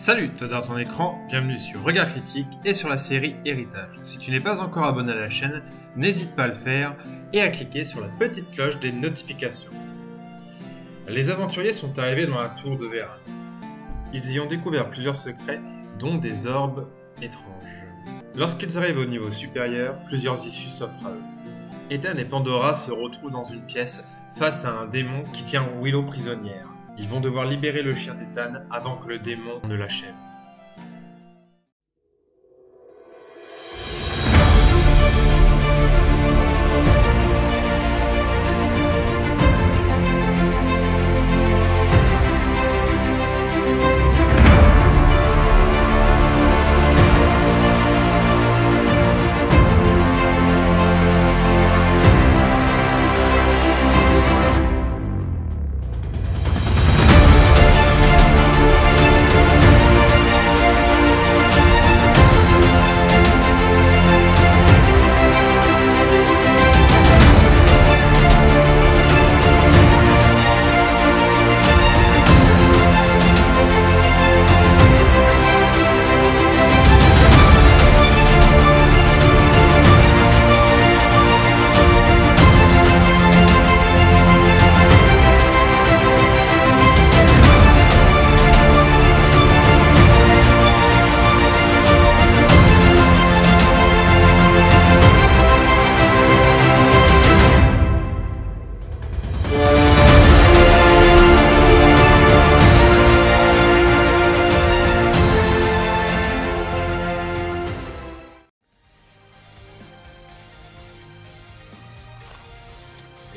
Salut, toi dans ton écran, bienvenue sur Regard Critique et sur la série Héritage. Si tu n'es pas encore abonné à la chaîne, n'hésite pas à le faire et à cliquer sur la petite cloche des notifications. Les aventuriers sont arrivés dans la tour de Vérone. Ils y ont découvert plusieurs secrets, dont des orbes étranges. Lorsqu'ils arrivent au niveau supérieur, plusieurs issues s'offrent à eux. Ethan et Pandora se retrouvent dans une pièce face à un démon qui tient Willow prisonnière. Ils vont devoir libérer le chien d'Ethan avant que le démon ne l'achève.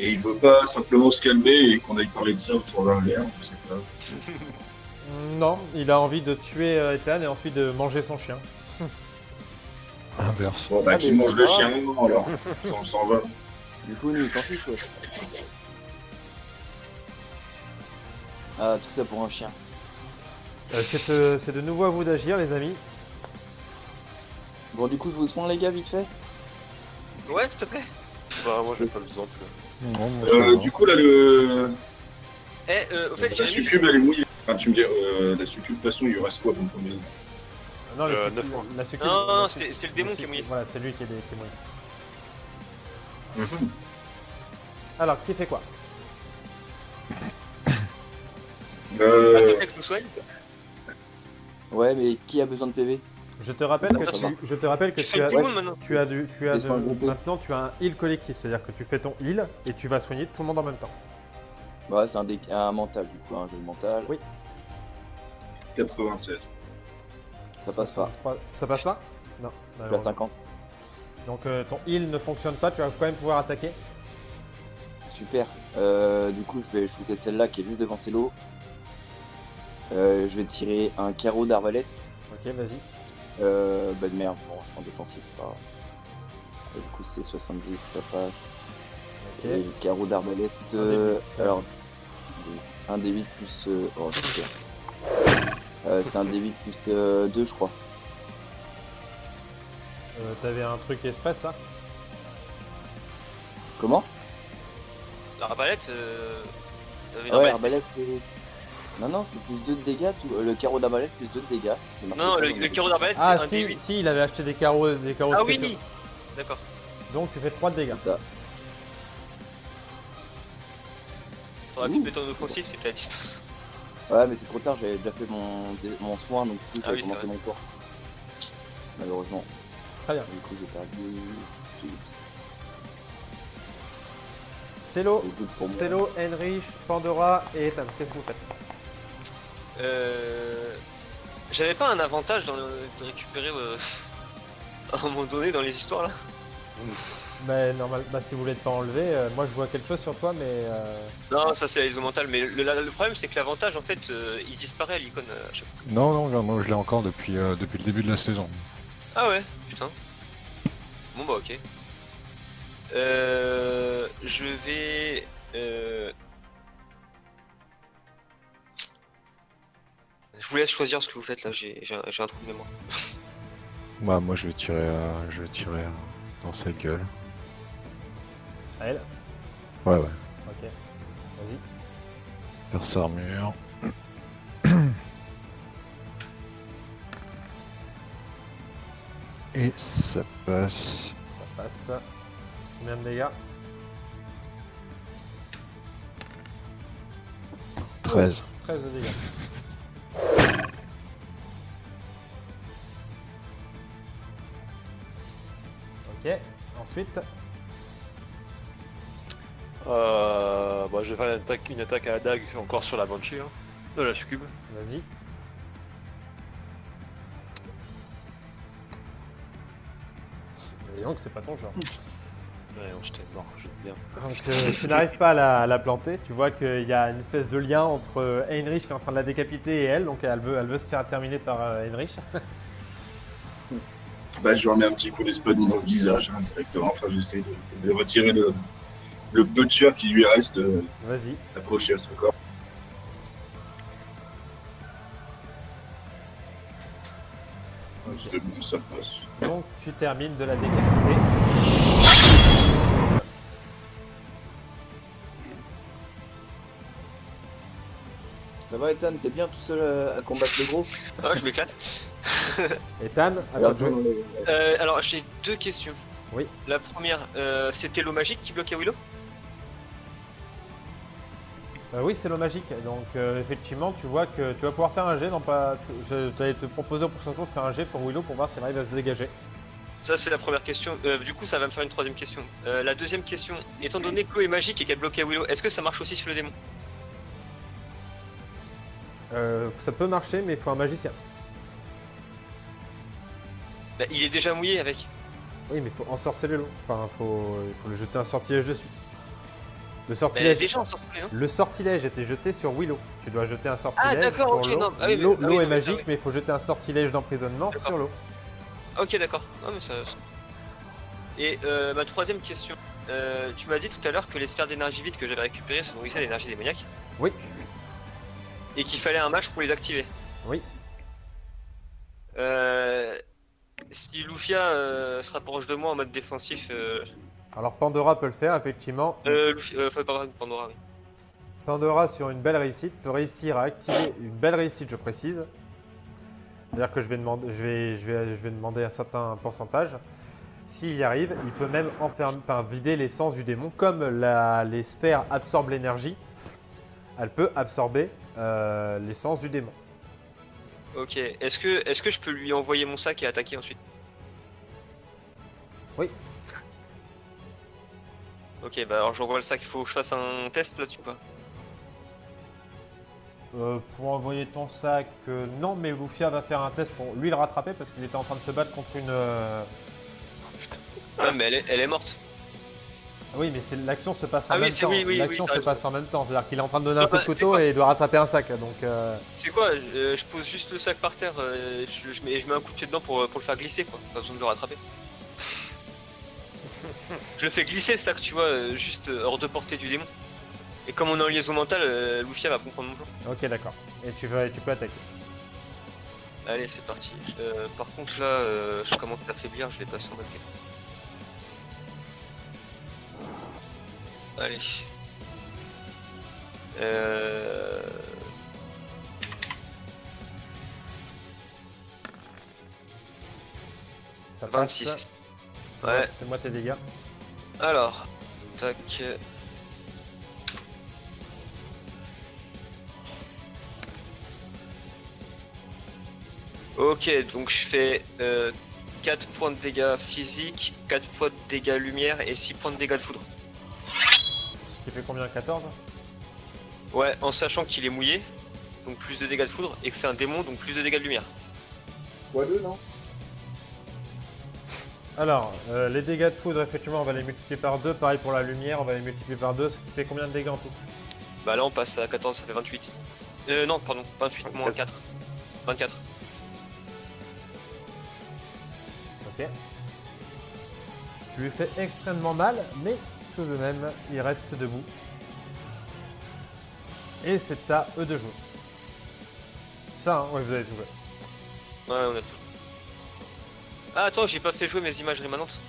Et il veut pas simplement se calmer et qu'on aille parler de ça autour d'un verre, je sais pas. Non, il a envie de tuer Ethan et ensuite de manger son chien. Inverse. Bon bah qu'il mange le chien alors, on s'en va. Du coup, nous, tant pis quoi. Ah, tout ça pour un chien. C'est de nouveau à vous d'agir, les amis. Bon, du coup, je vous soigne les gars, vite fait. Ouais, s'il te plaît. Bah, moi j'ai pas besoin. Non, Du coup là Au fait, la j'ai succube elle est mouillée. Enfin tu me dis, la succube de toute façon il lui reste quoi comme combien? Non, neuf mois. la succube. Non, c'est le démon qui est mouillé. Voilà, c'est lui qui est mouillé. Mhm. Alors, qui fait quoi? Attends que je nous soigne. Ouais, mais qui a besoin de PV? Je te rappelle que ça va. tu Soigne as, tout le monde maintenant. maintenant tu as un heal collectif, c'est-à-dire que tu fais ton heal et tu vas soigner tout le monde en même temps. Ouais, c'est un mental, du coup, un jeu de mental. Oui. 96. Ça passe pas. Ça passe pas? Non. Je suis à 50. Donc ton heal ne fonctionne pas, tu vas quand même pouvoir attaquer. Super. Du coup, je vais shooter celle-là qui est juste devant Célo. Je vais tirer un carreau d'arbalète. Ok, vas-y. Bah de merde, bon, je suis en défensif, c'est pas grave. Du coup, c'est 70, ça passe. Ok. Et le carreau d'arbalète. Alors, un D8 plus. Oh, super. C'est un D8 plus 2, je crois. T'avais un truc express, ça? Comment? L'arbalète, t'avais une Ouais, arbalète. arbalète. Non, c'est plus 2 de dégâts. Le carreau d'arbalète plus 2 de dégâts. C'est marqué Non, ça le dans carreau d'arbalète, Ah, c'est un D8. si, il avait acheté des carreaux Ah oui, spéciaux. d'accord. Donc tu fais 3 de dégâts. Ça. T'aurais pu mettre en offensif, t'étais à distance. Ouais, mais c'est trop tard, j'avais déjà fait mon soin, donc du coup, Ah j'avais oui, commencé c'est mon tour. Malheureusement. Très bien. Du coup, j'ai perdu. Célo, C'est good pour moi. Célo, Henrich, Pandora et Ethan, qu'est-ce que vous faites? J'avais pas un avantage de récupérer à un moment donné dans les histoires là. Bah normal, bah si vous voulez pas enlever, moi je vois quelque chose sur toi mais Non, ça c'est la liaison mentale, mais le problème c'est que l'avantage en fait il disparaît à l'icône à chaque fois. Non, moi je l'ai encore depuis le début de la saison. Ah ouais, putain. Bon bah ok. Je vais. Je vous laisse choisir ce que vous faites là, j'ai un trou de mémoire. Bah, moi je vais tirer dans sa gueule. à elle. Ouais. Ok, vas-y. Perce armure. Et ça passe. Ça passe. Combien de dégâts? 13. 13 de dégâts. Ok, ensuite. Bah, je vais faire une attaque à la dague encore sur la Banshee, hein, de la succube. Vas-y. Et donc, c'est pas ton genre. Ouais, non, j'étais mort, je veux bien. Donc, tu n'arrives pas à la planter. Tu vois qu'il y a une espèce de lien entre Heinrich qui est en train de la décapiter et elle. Donc, elle veut se faire terminer par Heinrich. Bah, je lui remets un petit coup d'espadon dans le visage, hein, directement. Enfin, j'essaie de retirer le peu de chair qui lui reste Vas-y. accroché à son corps. C'est bon, ça passe. Donc, tu termines de la décapiter. Ça va, Ethan, t'es bien tout seul à combattre le gros? Ah, je m'éclate. Ethan, Alors, attends, Alors, j'ai deux questions. Oui. La première, c'était l'eau magique qui bloquait Willow? oui, c'est l'eau magique. Donc, effectivement, tu vois que tu vas pouvoir faire un jet. Non, pas. Je t'allais te proposer pour ce tour de faire un jet pour Willow pour voir si elle arrive à se dégager. Ça, c'est la première question. Du coup, ça va me faire une troisième question. La deuxième question, étant donné que l'eau est magique et qu'elle bloquait Willow, est-ce que ça marche aussi sur le démon? Ça peut marcher, mais il faut un magicien. Bah, il est déjà mouillé avec. Oui, mais il faut ensorceler l'eau. Enfin, il faut le jeter un sortilège dessus. Le Bah, elle est sortilège. déjà ensorcelée, hein. Le sortilège était jeté sur Willow. Tu dois jeter un sortilège. Ah, d'accord, pour ok, l'eau. non. Ah oui, L'eau ah oui, est non, magique, ah oui. mais il faut jeter un sortilège d'emprisonnement D'accord. sur l'eau. Ok, d'accord. Non, mais ça. Et ma troisième question. Tu m'as dit tout à l'heure que les sphères d'énergie vide que j'avais récupérées se nourrissaient d'énergie démoniaque. Oui. Et qu'il fallait un match pour les activer. Oui. Si Lufia se rapproche de moi en mode défensif, Alors Pandora peut le faire, effectivement. faut pas Pandora, oui. Pandora, sur une belle réussite, peut réussir à activer une belle réussite, je précise. C'est-à-dire que je vais demander un certain pourcentage. S'il y arrive, il peut même vider l'essence du démon. Comme les sphères absorbent l'énergie, elle peut absorber l'essence du démon. Ok, est-ce que je peux lui envoyer mon sac et attaquer ensuite? Oui. Ok, bah alors j'envoie le sac, il faut que je fasse un test là-dessus ou pas? Pour envoyer ton sac, non, mais Lufia va faire un test pour lui le rattraper parce qu'il était en train de se battre contre une... Ouais, mais elle est morte. Oui, mais l'action se passe en Ah oui, même temps. oui, L'action t'as se raison. passe en même temps. C'est-à-dire qu'il est en train de donner un coup de C'est couteau quoi et il doit rattraper un sac. Donc, C'est quoi, je pose juste le sac par terre, je mets un coup de pied dedans pour le faire glisser quoi, pas besoin de le rattraper. Je le fais glisser le sac, tu vois, juste hors de portée du démon. Et comme on est en liaison mentale, Lufia va comprendre mon plan. ok, d'accord. Et tu peux attaquer. Allez, c'est parti. Par contre là, je commence à affaiblir, je vais passer en mode game. Allez. Ça passe. 26. Ouais. Fais-moi tes dégâts. Alors, tac. Ok, donc je fais 4 points de dégâts physiques, 4 points de dégâts lumière et 6 points de dégâts de foudre. Ce qui fait combien? 14? Ouais, en sachant qu'il est mouillé, donc plus de dégâts de foudre, et que c'est un démon, donc plus de dégâts de lumière. x2, non? Alors, les dégâts de foudre, effectivement, on va les multiplier par 2. Pareil pour la lumière, on va les multiplier par 2. Ce qui fait combien de dégâts en tout? Bah là on passe à 14, ça fait 28. Non, pardon, 28 moins 4. 24. Ok. Tu lui fais extrêmement mal, mais tout de même, il reste debout. Et c'est à eux de jouer. Ça, hein, ouais, vous avez tout joué. Ouais, on a tout. Ah attends, j'ai pas fait jouer mes images rémanentes.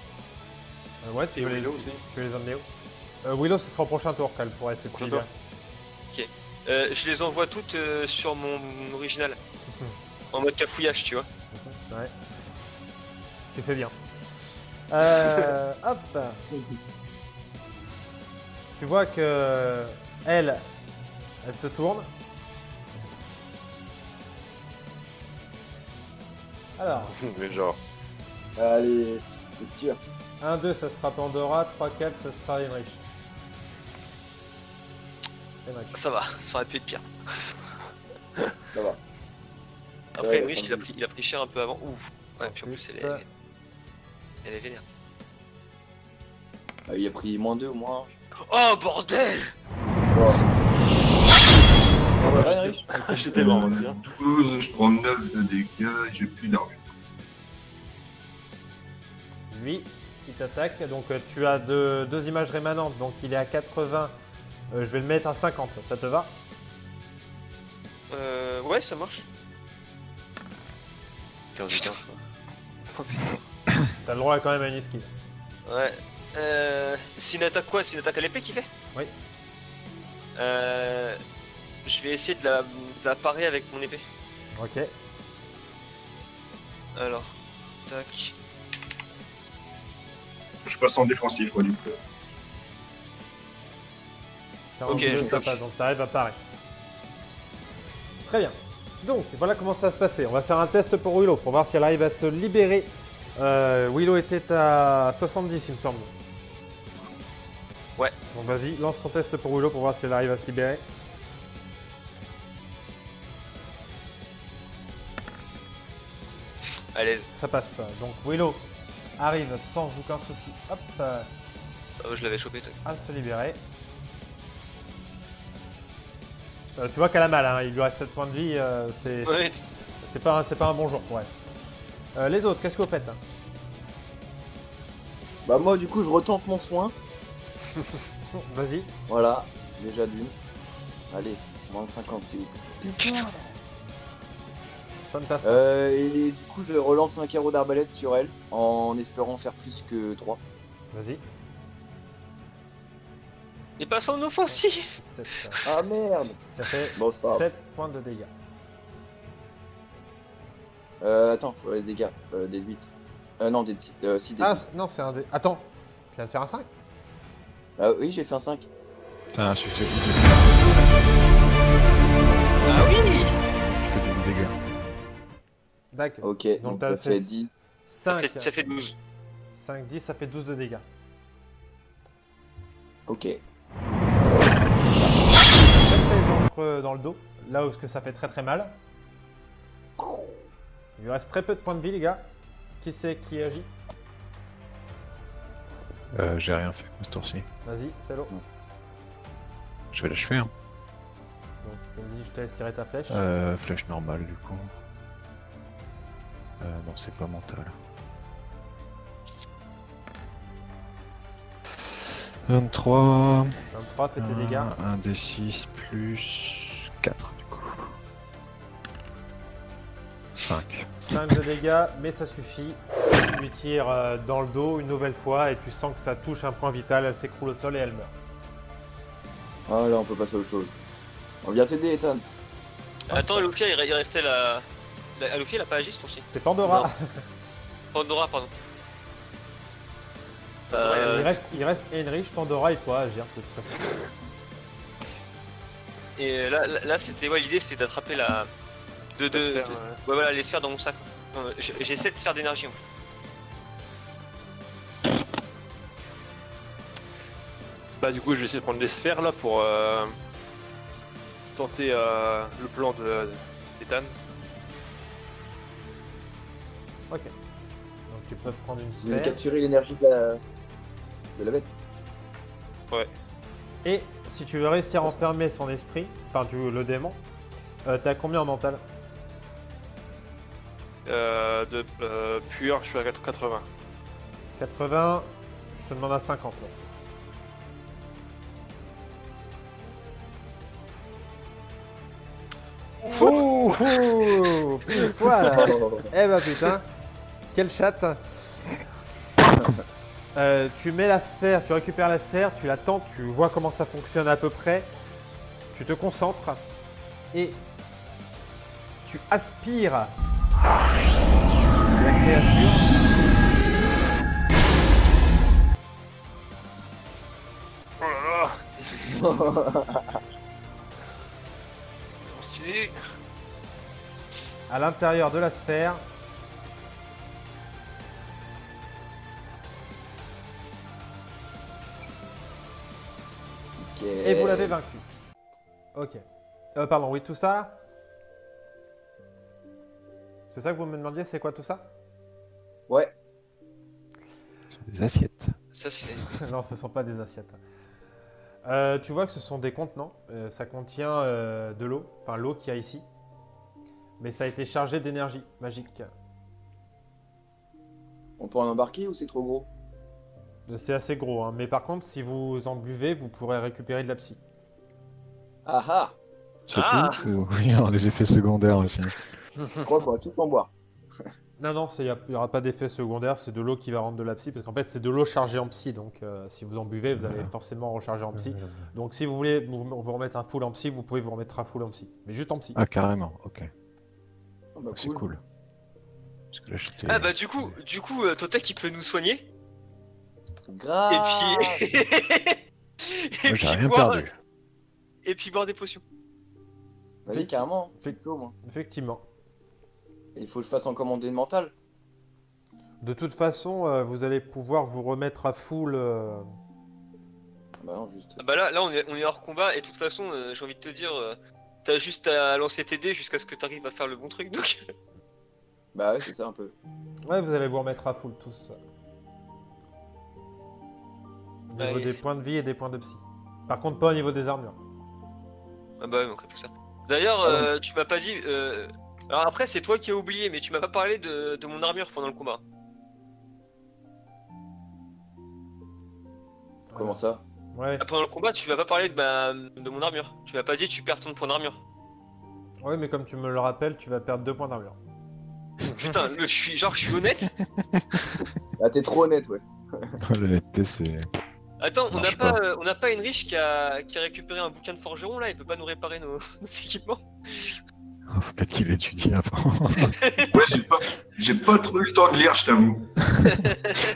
Ouais, tu Et veux les, Willow aussi. tu veux les emmener où? Willow, ce sera au prochain tour qu'elle pourrait essayer de Prochain libérer. Je les envoie toutes sur mon original. En mode cafouillage, tu vois. Ouais. Tu fais bien. Hop. Tu vois que elle se tourne. Alors, Mais genre. Allez, c'est sûr. 1, 2, ça sera Pandora. 3, 4, ça sera Heinrich. Heinrich. Ça va, ça aurait pu être pire. Ça va. Après, Ouais, Heinrich, il a pris cher un peu avant. Ouf. Ouais, puis en plus, Putain. elle est vénère. Ah, il a pris -2 ou moins. Oh bordel! Ouais, Heinrich. J'étais mort, on va dire. 12, je prends 9 de dégâts et j'ai plus d'armure. Lui, il t'attaque. Donc tu as deux images rémanentes. Donc il est à 80. Je vais le mettre à 50. Ça te va? Ouais, ça marche. 15 et 15. Oh putain. T'as le droit quand même à une esquive. Ouais. C'est une attaque quoi? C'est une attaque à l'épée qu'il fait? Oui. Je vais essayer de la parer avec mon épée. Ok. Alors, tac. Je passe en défensif, moi, du coup. 42, je ça bloque. passe, donc t'arrives à parer. Très bien. Donc voilà comment ça va se passer. On va faire un test pour Willow pour voir si elle arrive à se libérer. Willow était à 70 il me semble. Ouais. Donc vas-y, lance ton test pour Willow pour voir si elle arrive à se libérer. À l'aise. Ça passe. Donc Willow arrive sans aucun souci, hop, Je l'avais chopé, toi. à se libérer. Tu vois qu'elle a mal, hein, il lui reste 7 points de vie, Ouais. c'est pas un bon jour pour elle. Les autres, qu'est-ce que vous faites? Bah, moi, du coup, je retente mon soin. Vas-y. Voilà, déjà d'une. Allez, moins de 50 s'il vous plaît. Putain. Ça ne passe pas. Et du coup, je relance un carreau d'arbalète sur elle en espérant faire plus que 3. Vas-y. Il passe en offensif. 7, Ah merde. ça fait Bon, c'est pas grave. 7 points de dégâts. Attends, les dégâts, des 8. Non, des 6 des Ah, non, c'est un dé. Attends, tu viens de faire un 5? Ah oui, j'ai fait un 5. T'as un succès. Ah oui. Tu fais du dégâts. D'accord. Ok, Donc donc t'as ça fait fait 10. 5. Ça fait 12. 5, 10, ça fait 12 de dégâts. Ok. Dans le dos, là où ça fait très très mal. Il lui reste très peu de points de vie, les gars. Qui c'est qui agit? J'ai rien fait ce tour-ci. Vas-y, c'est l'eau. Je vais l'achever. Hein. Donc, vas-y, je te laisse tirer ta flèche. Flèche normale du coup. Non, c'est pas mental. 23. 23, fais tes dégâts. 1 D6 plus 4 du coup. 5. 5 de dégâts, mais ça suffit. Tu lui tires dans le dos une nouvelle fois et tu sens que ça touche un point vital. Elle s'écroule au sol et elle meurt. Ah là, on peut passer à autre chose. On vient t'aider, Ethan. Attends, Alufia, il restait la. Alufia, elle a pas agi ce tour-ci. C'est Pandora. Non. Pandora, pardon. Il reste Heinrich, Pandora et toi à agir de toute façon. Et là c'était. Ouais, l'idée c'était d'attraper la. La sphère, ouais, voilà, les sphères dans mon sac. J'ai 7 sphères d'énergie en fait. Bah, du coup, je vais essayer de prendre les sphères là pour tenter le plan de Ethan. Ok. Donc tu peux prendre une Vous voulez sphère. capturer l'énergie de la bête. Et si tu veux réussir à enfermer son esprit, enfin le démon, t'as combien en mental? De pur, je suis à 80. 80, je te demande à 50. Là. Ouh, ouh, pile poil. Eh bah putain, quelle chatte. Tu mets la sphère, tu récupères la sphère, tu l'attends, tu vois comment ça fonctionne à peu près. Tu te concentres et tu aspires la créature C'est stylé. À l'intérieur de la sphère. Ok. Et vous l'avez vaincu. Ok. Pardon, oui, tout ça là. C'est ça que vous me demandiez, c'est quoi tout ça? Ouais. Des assiettes. Ça, c'est. Non, ce sont pas des assiettes. Tu vois que ce sont des contenants. Ça contient de l'eau, enfin l'eau qu'il y a ici. Mais ça a été chargé d'énergie magique. On peut en embarquer ou c'est trop gros? C'est assez gros, hein. Mais par contre, si vous en buvez, vous pourrez récupérer de la psy. Ah ah. C'est Ah. tout ou il y aura des effets secondaires aussi. Je crois qu'on va tous en boire. Non, non, il n'y aura pas d'effet secondaire, c'est de l'eau qui va rendre de la psy, parce qu'en fait c'est de l'eau chargée en psy, donc si vous en buvez, vous allez forcément recharger en psy. Donc si vous voulez vous remettre un full en psy, vous pouvez vous remettre un full en psy, mais juste en psy. Ah, carrément, ok. Oh, bah, C'est cool. Parce que là, j'étais- Ah bah du coup, Totek il peut nous soigner. Grave. Et puis. Et Moi, j'ai puis rien boire- perdu. Et puis boire des potions. Vas-y, carrément. Je suis chaud, moi. Effectivement. Il faut que je fasse en commandé mental. De toute façon, vous allez pouvoir vous remettre à full. Bah non, juste. Ah bah là on est hors combat et de toute façon j'ai envie de te dire t'as juste à lancer tes dés jusqu'à ce que t'arrives à faire le bon truc donc. Bah ouais, c'est ça un peu. Ouais, vous allez vous remettre à full tous. Au niveau Allez. des points de vie et des points de psy. Par contre, pas au niveau des armures. Ah bah ouais, manquerait plus que ça. D'ailleurs tu m'as pas dit alors après c'est toi qui as oublié mais tu m'as pas parlé de mon armure pendant le combat. Comment ça? Ouais. Ah, pendant le combat tu m'as pas parlé de mon armure. Tu m'as pas dit tu perds ton point d'armure. Ouais, mais comme tu me le rappelles, tu vas perdre 2 points d'armure. Putain je suis honnête. Ah, t'es trop honnête, ouais. L'honnêteté, c'est. Attends, on Marche n'a pas Enrich qui a récupéré un bouquin de forgeron là, il peut pas nous réparer nos équipements. Oh, faut peut-être qu'il étudie avant. Ouais, j'ai pas trop eu le temps de lire, je t'avoue.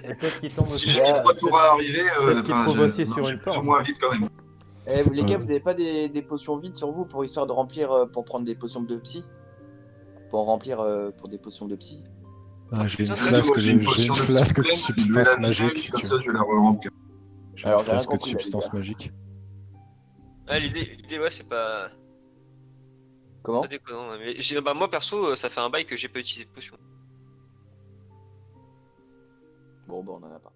Et peut-être qu'il tombe Si aussi. j'ai mis 3 tours à arriver, Peut-être qu'il trouve aussi sur j'ai une plus ou forme. moins vite quand même. Eh, C'est les pas- gars, vous avez pas des potions vides sur vous pour histoire de remplir, pour prendre des potions de psy? Pour en remplir pour des potions de psy? Ah, j'ai une Putain, flasque, Moi, j'ai une j'ai potion une de flasque de psy pleine, je vais la substance tirer, magique. si comme tu ça veux. je vais la remplir. J'ai une Alors, j'ai rien flasque de compris, là, les substance gars. magique. Ah l'idée ouais c'est pas Comment? déconnant hein, mais bah moi perso ça fait un bail que j'ai pas utilisé de potion. Bon, bah, on en a pas.